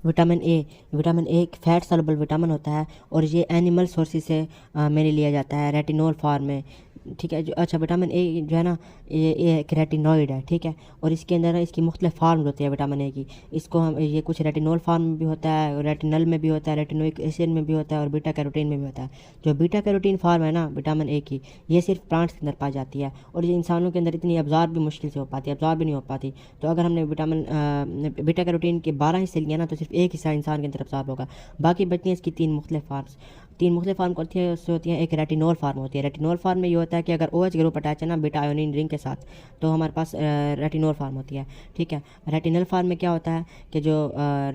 Vitamin A एक fat soluble vitamin होता है और ये एनिमल सोर्सेज से मेरे लिया जाता है रेटिनोल फॉर्म में, ठीक है। जो अच्छा विटामिन ए जो है ना, ये एक रेटिनॉइड है, ठीक है। और इसके अंदर ना इसकी मुख्तलिफ फार्म होती है विटामिन ए की। इसको हम ये कुछ रेटिनोल फार्म में भी होता है, रेटिनल में भी होता है, रेटिनोइक एसिड में भी होता है और बीटा कैरोटीन में भी होता है। जो बीटा कैरोटीन फार्म है ना विटामिन ए की, ये सिर्फ प्लांट्स के अंदर पाई जाती है और ये इंसानों के अंदर इतनी अब्जॉर्ब भी मुश्किल से हो पाती है, अब्जॉर्ब भी नहीं हो पाती। तो अगर हमने बीटा कैरोटीन के 12 हिस्से लिए ना तो सिर्फ एक हिस्सा इंसान के अंदर अब्जॉर्ब होगा, बाकी बचती हैं इसकी तीन मुख्तलिफ फार्म होती है। उससे होती है एक रेटिनोल फार्म होती है। रेटिनोल फार्म में ये होता है कि अगर OH ग्रुप अटैच है ना बीटा आयोनिन रिंग के साथ तो हमारे पास रेटिनोल फार्म होती है, ठीक है। रेटिनल फार्म में क्या होता है कि जो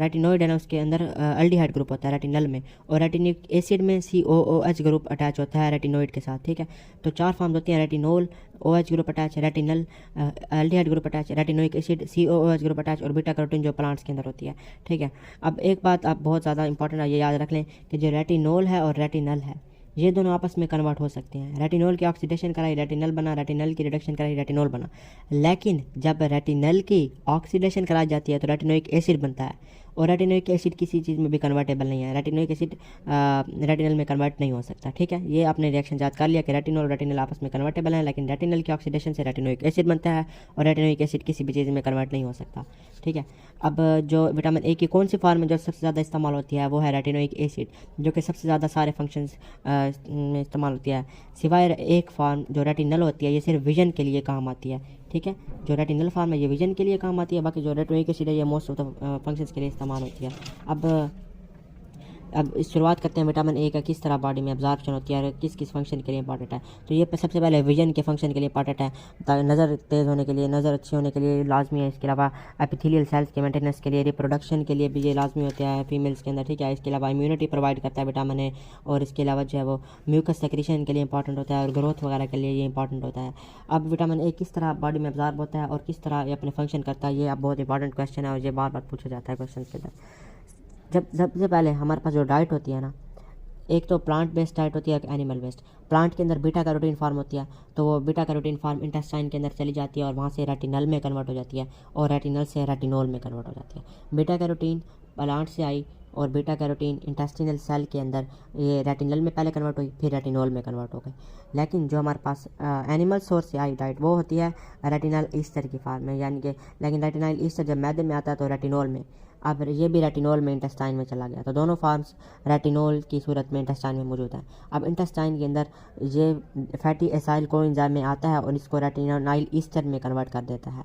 रेटिनोइड है ना उसके अंदर अल्डिहाइड ग्रुप होता है रेटिनल में, और रेटिनिक एसिड में COOH ग्रुप अटैच होता है रेटिनोइड के साथ, ठीक है। तो 4 फार्म होती हैं, retinol, OH group attach, retinal, aldehyde group attach, retinoic acid, COOH group attach और बीटा कैरोटीन जो प्लांट्स के अंदर होती है, ठीक है। अब एक बात आप बहुत ज़्यादा इंपॉर्टेंट है, ये याद रख लें कि जो रेटिनोल है और रेटिनल है ये दोनों आपस में कन्वर्ट हो सकते हैं। रेटिनोल की ऑक्सीडेशन कराई रेटिनल बना, रेटिनल की रिडक्शन कराई रेटिनोल बना। लेकिन जब रेटिनल की ऑक्सीडेशन कराई जाती है तो रेटिनोइक एसिड बनता है और रेटिनोइक एसिड किसी चीज़ में भी कन्वर्टेबल नहीं है। रेटिनोइक एसिड रेटिनल में कन्वर्ट नहीं हो सकता, ठीक है। ये आपने रिएक्शन याद कर लिया कि रेटिनोल रेटिनल आपस में कन्वर्टेबल है, लेकिन रेटिनल की ऑक्सीडेशन से रेटिनोइक एसिड बनता है और रेटिनोइक एसिड किसी भी चीज़ में कन्वर्ट नहीं हो सकता, ठीक है। अब जो विटामिन ए की कौन सी फॉर्म में जो सबसे ज़्यादा इस्तेमाल होती है वो है रेटिनोइक एसिड, जो कि सबसे ज़्यादा सारे फंक्शंस में इस्तेमाल होती है। सिवाय एक फॉर्म जो रेटिनल होती है ये सिर्फ विजन के लिए काम आती है, ठीक है। जो रेटिनल फार्म है ये विजन के लिए काम आती है, बाकी जो रेटिनोइक एसिड है ये मोस्ट ऑफ द फंक्शंस के लिए इस्तेमाल होती है। अब इस शुरुआत करते हैं विटामिन ए का किस तरह बॉडी में एब्जॉर्प्शन होती है और किस किस फंक्शन के लिए इंपॉर्टेंट है। तो ये सबसे पहले विजन के फंक्शन के लिए इंपॉर्टेंट है, नज़र तेज़ होने के लिए, नज़र अच्छी होने के लिए लाजमी है। इसके अलावा एपिथेलियल सेल्स के मेंटेनेंस के लिए, रिप्रोडक्शन के लिए भी ये लाजमी होता है फीमेल्स के अंदर, ठीक है। इसके अलावा इम्यूनिटी प्रोवाइड करता है विटामिन ए, और इसके अलावा जो है वो म्यूकस सेक्रेशन के लिए इंपॉर्टेंट होता है और ग्रोथ वगैरह के लिए ये इंपॉर्टेंट होता है। अब विटामिन ए किस तरह बॉडी में एब्जॉर्ब होता है और किस तरह ये अपने फंक्शन करता है, ये अब बहुत इंपॉर्टेंट क्वेश्चन है और ये बार बार पूछा जाता है क्वेश्चन के अंदर। जब सबसे पहले हमारे पास जो डाइट होती है ना, एक तो प्लांट बेस्ड डाइट होती है, एक एनिमल बेस्ड। प्लांट के अंदर बीटा कैरोटीन फार्म होती है, तो वो बीटा कैरोटीन फार्म इंटेस्टाइन के अंदर चली जाती है और वहाँ से रेटिनल में कन्वर्ट हो जाती है और रेटिनल से रेटिनोल में कन्वर्ट हो जाती है। बीटा कैरोटीन प्लांट से आई और बीटा कैरोटीन इंटेस्टिनल सेल के अंदर ये रेटिनल में पहले कन्वर्ट हुई, फिर रेटिनोल में कन्वर्ट हो गई। लेकिन जो हमारे पास एनिमल सोर्स से आई डाइट वो होती है रेटिनल ईस्टर की फार्म में, यानी कि लेकिन रेटिनल ईस्टर जब मैदे में आता है तो रेटिनोल में, अब ये भी रेटिनोल में इंटेस्टाइन में चला गया, तो दोनों फार्म्स रेटिनोल की सूरत में इंटेस्टाइन में मौजूद हैं। अब इंटेस्टाइन के अंदर ये फैटी एसाइल कोएंजाइम में आता है और इसको रेटिनोल ईस्टर में कन्वर्ट कर देता है।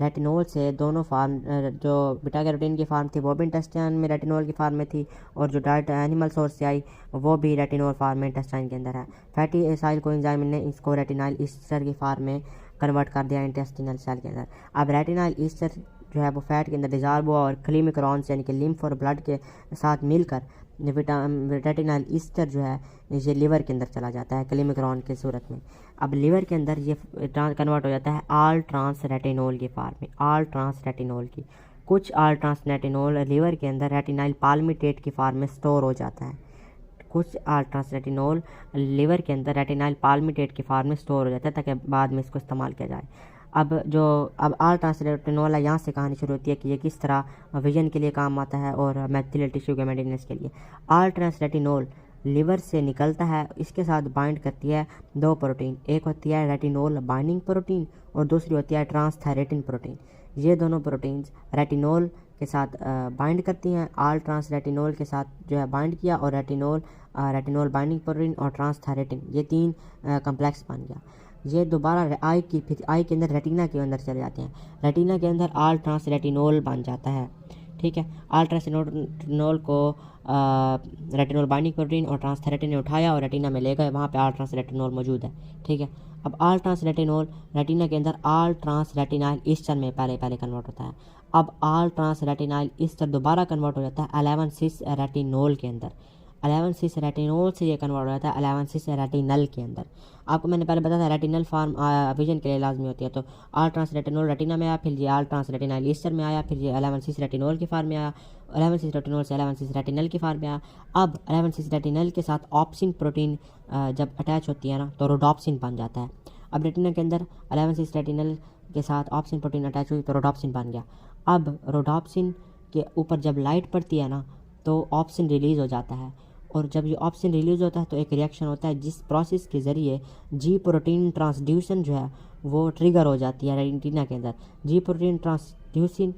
रेटिनोल से दोनों फार्म जो बीटा कैरोटीन की फार्म थी वो भी इंटेस्टाइन में रेटिनोल की फार्म में थी, और जो डाइट एनिमल सोर्स से आई वो भी रेटिनोल फार्म में इंटेस्टाइन के अंदर है। फैटी एसाइल कोएंजाइम ने इसको रेटिनोल ईस्टर की फार्म में कन्वर्ट कर दिया इंटेस्टिनल सेल के अंदर। अब रेटिनोल ईस्टर जो है वो फैट के अंदर डिजॉल्व हुआ और क्लीमिक्रॉन्स यानी कि लिम्फ और ब्लड के साथ मिलकर रेटिनल ईस्टर जो है ये लिवर के अंदर चला जाता है क्लीमिक्रॉन की सूरत में। अब लिवर के अंदर ये कन्वर्ट हो जाता है आल ट्रांस रेटिनोल की फार्म में, आल ट्रांस रेटिनोल की। कुछ आल ट्रांस रेटिनोल लिवर के अंदर रेटिनाइल पाल्मिटेट की फार्म में स्टोर हो जाता है, कुछ आल ट्रांस रेटिनोल लिवर के अंदर रेटिनाइल पाल्मिटेट की फार्म में स्टोर हो जाता है ताकि बाद में इसको इस्तेमाल किया जाए। अब आल ट्रांस रेटिनोल है, यहाँ से कहानी शुरू होती है कि ये किस तरह विजन के लिए काम आता है और मैथिलियल टिश्यू के मेंटेनेंस के लिए। आल ट्रांस रेटिनोल लिवर से निकलता है, इसके साथ बाइंड करती है दो प्रोटीन, एक होती है रेटिनोल बाइंडिंग प्रोटीन और दूसरी होती है ट्रांसथायरेटिन प्रोटीन। ये दोनों प्रोटीन्स रेटिनोल के साथ बाइंड करती हैं। आल ट्रांस रेटिनोल के साथ जो है बाइंड किया और रेटिनोल बाइंडिंग प्रोटीन और ट्रांसथायरेटिन ये तीन कम्प्लेक्स बन गया। ये दोबारा आई के अंदर रेटिना के अंदर चले जाते हैं, रेटिना के अंदर आल ट्रांस रेटिनोल बन जाता है, ठीक है। आल ट्रांस रेटिनोल को रेटिनोल बाइंडिंग प्रोटीन और ट्रांसथायरेटिन ने उठाया और रेटिना में ले गए, वहाँ पे आल ट्रांस रेटिनोल मौजूद है, ठीक है। अब आल ट्रांस रेटिनोल रेटिना के अंदर आल ट्रांस रेटिनाइल ईस्टर में पहले कन्वर्ट होता है। अब आल ट्रांस रेटिनाइल ईस्टर दोबारा कन्वर्ट हो जाता है 11-6 रेटिनोल के अंदर, 11-6 रेटिनोल से ये कन्वर्ट हो जाता है 11-6 रेटिनल के अंदर। आपको मैंने पहले बताया था रेटिनल फार्म विजन के लिए लाजमी होती है, तो आल ट्रांस रेटिनोल रेटिना में आया, फिर ये आल ट्रांस रेटिनाइल ईस्टर में आया, फिर ये 11-6 रेटिनोल की फार्म में आया, 11-6 रेटिनोल से 11-6 रेटिनल की फार्म में आया। अब 11-6 रेटिनल के साथ ऑप्सिन प्रोटीन जब अटैच होती है ना तो रोडोप्सिन बन जाता है। अब रेटिना के अंदर 11-6 रेटिनल के साथ ऑप्सिन प्रोटीन अटैच हुई तो रोडोप्सिन बन गया। अब रोडोप्सिन के ऊपर जब लाइट पड़ती है ना तो ऑप्सिन रिलीज़ हो जाता है, और जब ये ऑप्सिन रिलीज़ होता है तो एक रिएक्शन होता है जिस प्रोसेस के ज़रिए जी प्रोटीन ट्रांसड्यूसन जो है वो ट्रिगर हो जाती है रेटिना के अंदर। G protein transduction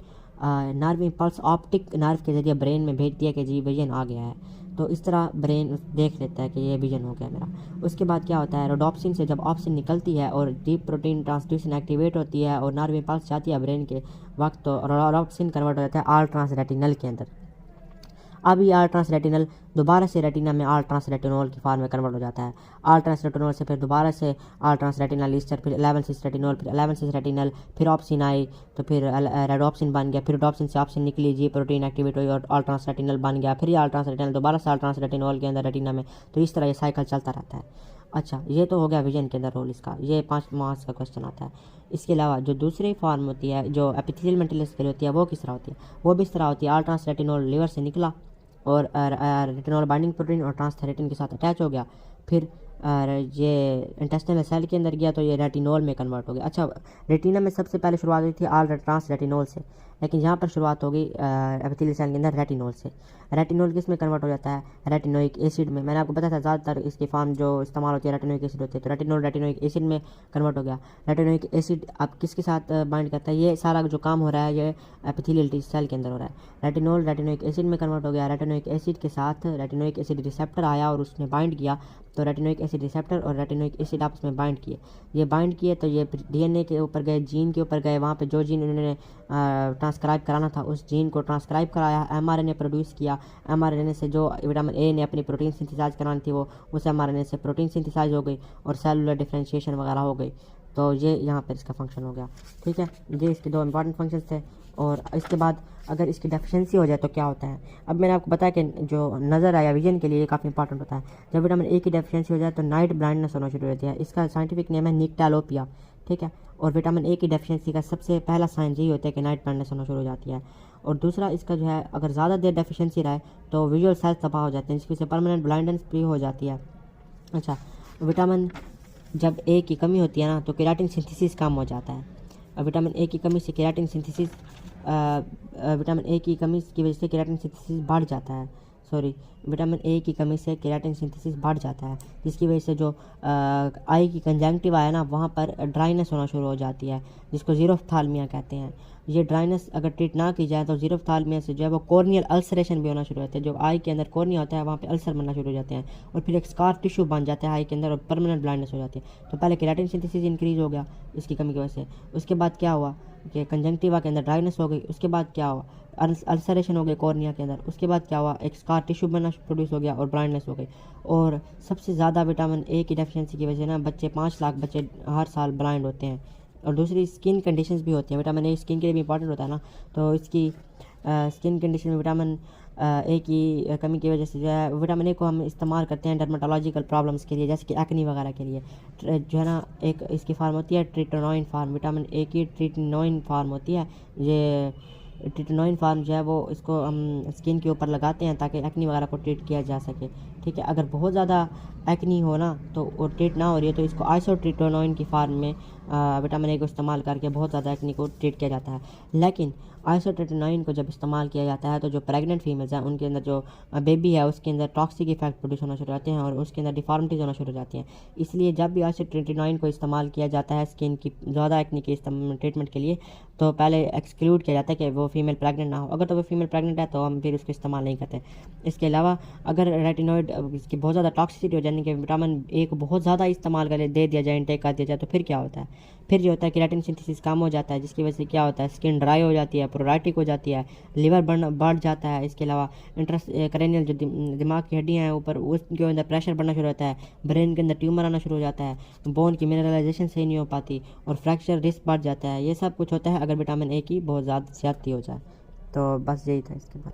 nerve impulse optic nerve के ज़रिए ब्रेन में भेज दिया कि जी विजन आ गया है, तो इस तरह ब्रेन देख लेता है कि ये विजन हो गया मेरा। उसके बाद क्या होता है, रोडोप्सिन से जब ऑप्सिन निकलती है और डीप प्रोटीन ट्रांसड्यूसन एक्टिवेट होती है और नर्व इम्पल्स जाती है ब्रेन के वक्त, तो रोडोप्सिन कन्वर्ट हो जाता है आल ट्रांस रेटिनल के अंदर। अब ये आल ट्रांस रेटिनल दोबारा से रेटिना में आल ट्रांस रेटिनोल की फॉर्म में कन्वर्ट हो जाता है। आल ट्रांस रेटिनोल से फिर दोबारा से आल ट्रांस रेटिनल ईस्टर, फिर 11 सिस रेटिनोल, फिर 11 सिस रेटिनल, फिर ऑप्सिन आई तो फिर रेडोप्सिन बन गया, फिर रेडोप्सिन से ऑप्सिन निकली, जी प्रोटीन एक्टिवेट हुई और आल ट्रांस रेटिनल बन गया, फिर आल ट्रांस रेटिनल दोबारा से आल ट्रांस रेटिनोल के अंदर रेटिना में। तो इस तरह ये साइकिल चलता रहता है। अच्छा, ये तो हो गया विजन के अंदर रोल इसका, ये 5 मार्क्स का क्वेश्चन आता है। इसके अलावा जो दूसरी फॉर्म होती है जो एपिथेलियल मेंटलिस के लिए होती है वो किस तरह होती है, वो भी इस तरह होती है। आल ट्रांस रेटिनोल लीवर से निकला और रेटिनोल बाइंडिंग प्रोटीन और ट्रांसथेरेटिन के साथ अटैच हो गया, फिर ये इंटेस्टाइनल सेल के अंदर गया तो ये रेटिनोल में कन्वर्ट हो गया। अच्छा, रेटिना में सबसे पहले शुरुआत हुई थी आल ट्रांस रेटिनोल से, लेकिन यहाँ पर शुरुआत हो गई एपिथेलियल सेल के अंदर रेटिनोल से। रेटिनोल किस में कन्वर्ट हो जाता है, रेटिनोइक एसिड में। मैंने आपको बताया था ज़्यादातर इसकी फॉर्म जो इस्तेमाल होती है रेटिनोइक एसिड होती है, तो रेटिनोल रेटिनोइक एसिड में कन्वर्ट हो गया। रेटिनोइक एसिड अब किसके साथ बाइंड करता है, ये सारा जो काम हो रहा है ये एपिथेलियल सेल के अंदर हो रहा है। रेटिनोल रेटिनोइक एसिड में कन्वर्ट हो गया, रेटिनोइक एसिड के साथ रेटिनोइक एसिड रिसेप्टर आया और उसने बाइंड किया, तो रेटिनोइक एसिड रिसेप्टर और रेटिनोइक एसिड आपस में बाइंड किए। ये बाइंड किए तो ये डीएनए के ऊपर गए, जीन के ऊपर गए, वहाँ पे जो जीन उन्होंने ट्रांसक्राइब कराना था उस जीन को ट्रांसक्राइब कराया, एमआरएनए प्रोड्यूस किया। एमआरएनए से जो विटामिन ए ने अपनी प्रोटीन सिंथेसाइज करानी थी वो उस एमआरएनए से प्रोटीन सिंथेसाइज हो गई और सेलुलर डिफरेंशिएशन वगैरह हो गई। तो ये यहाँ पर इसका फंक्शन हो गया। ठीक है, ये इसके 2 इंपॉर्टेंट फंक्शंस थे। और इसके बाद अगर इसकी डेफिशिएंसी हो जाए तो क्या होता है। अब मैंने आपको बताया कि जो नज़र आया विजन के लिए ये काफ़ी इंपॉर्टेंट होता है। जब विटामिन ए की डेफिशिएंसी हो जाए तो नाइट ब्लाइंडनेस होना शुरू हो जाती है। इसका साइंटिफिक नेम है निक्टैलोपिया। ठीक है, और विटामिन ए की डेफिशिएंसी का सबसे पहला साइन यही होता है कि नाइट ब्लाइंडनेस होना शुरू हो जाती है। और दूसरा इसका जो है अगर ज़्यादा देर डेफिशिएंसी रहे तो विजुअल सेल्स तबाह हो जाते हैं, जिसकी वजह से परमानेंट ब्लाइंडनेस भी हो जाती है। अच्छा, विटामिन जब ए की कमी होती है ना तो केराटिन सिंथेसिस कम हो जाता है। विटामिन ए की कमी से केराटिन सिंथेसिस विटामिन ए की कमी की वजह से केराटिन सिंथेसिस बढ़ जाता है। विटामिन ए की कमी से केराटिन सिंथेसिस बढ़ जाता है, जिसकी वजह से जो आई की कंजंक्टिवा है ना वहाँ पर ड्राइनेस होना शुरू हो जाती है, जिसको ज़ीरोफ्थाल्मिया कहते हैं। ये ड्राइनेस अगर ट्रीट ना की जाए तो ज़ीरोफ्थाल्मिया से जो है वो कॉर्नियल अल्सरेशन भी होना शुरू होता है। जो आई के अंदर कॉर्निया होता है वहाँ पे अल्सर बनना शुरू हो जाते हैं और फिर एक स्कार टिश्यू बन जाता है आई के अंदर और परमानेंट ब्लाइंडनेस हो जाती है। तो पहले केराटिन सिंथेसिस इंक्रीज हो गया इसकी कमी की वजह से, उसके बाद क्या हुआ कि कंजंक्टिवा के अंदर ड्राइनेस हो गई, उसके बाद क्या हुआ अल्सरेशन हो गई कॉर्निया के अंदर, उसके बाद क्या हुआ एक स्कार टिश्यू बनना प्रोड्यूस हो गया और ब्लाइंडनेस हो गई। और सबसे ज़्यादा विटामिन ए की डेफिशिएंसी की वजह से ना बच्चे 5 लाख बच्चे हर साल ब्लाइंड होते हैं। और दूसरी स्किन कंडीशंस भी होती हैं, विटामिन ए स्किन के लिए भी इंपॉर्टेंट होता है ना, तो इसकी स्किन कंडीशन में विटामिन ए की कमी की वजह से जो है विटामिन ए को हम इस्तेमाल करते हैं डर्मेटोलॉजिकल प्रॉब्लम्स के लिए, जैसे कि एक्नी वगैरह के लिए। जो है ना एक इसकी फार्म होती है ट्रिटोनोइन फार्म, विटामिन ए की ट्रिटोनोइन फार्म होती है। ये ट्रिटोनोइन फार्म जो है वो इसको हम स्किन के ऊपर लगाते हैं ताकि एक्नी वगैरह को ट्रीट किया जा सके। ठीक है, अगर बहुत ज़्यादा एक्नी हो ना तो वो ट्रीट ना हो रही है तो इसको आइसोट्रिटोनोइन की फार्म में विटामिन ए को इस्तेमाल करके बहुत ज़्यादा एक्नी को ट्रीट किया जाता है। लेकिन आइसोट्रिटोनाइन को जब इस्तेमाल किया जाता है तो जो प्रेग्नेंट फीमेल्स हैं उनके अंदर जो बेबी है उसके अंदर टॉक्सिक इफेक्ट प्रोड्यूस होना शुरू होते हैं और उसके अंदर डिफॉर्मिटीज़ होना शुरू हो जाती हैं। इसलिए जब भी आइसोट्रिटोनाइन को इस्तेमाल किया जाता है स्किन की ज़्यादा एक्नी के ट्रीटमेंट के लिए तो पहले एक्सक्लूड किया जाता है कि वो फीमेल प्रेग्नेंट ना हो। अगर तो वो फीमेल प्रेग्नेंट है तो हम फिर उसको इस्तेमाल नहीं करते। इसके अलावा अगर रेटिनॉइड इसकी बहुत ज़्यादा टॉक्सिसिटी हो जाने के विटामिन ए को बहुत ज़्यादा इस्तेमाल कर दे दिया जाए, इंटेक कर दिया जाए, तो फिर क्या होता है, फिर जो होता है केराटिन सिंथेसिस कम हो जाता है, जिसकी वजह से क्या होता है स्किन ड्राई हो जाती है, प्रोराइटिक हो जाती है, लिवर बढ़ जाता है। इसके अलावा इंट्राक्रैनियल जो दिमाग की हड्डियाँ हैं ऊपर उसके अंदर प्रेशर बढ़ना शुरू होता है, ब्रेन के अंदर ट्यूमर आना शुरू हो जाता है, बोन की मिनरलाइजेशन सही नहीं हो पाती और फ्रैक्चर रिस्क बढ़ जाता है। ये सब कुछ होता है अगर विटामिन ए की बहुत ज़्यादा ज्यादती हो जाए। तो बस यही था इसके बाद।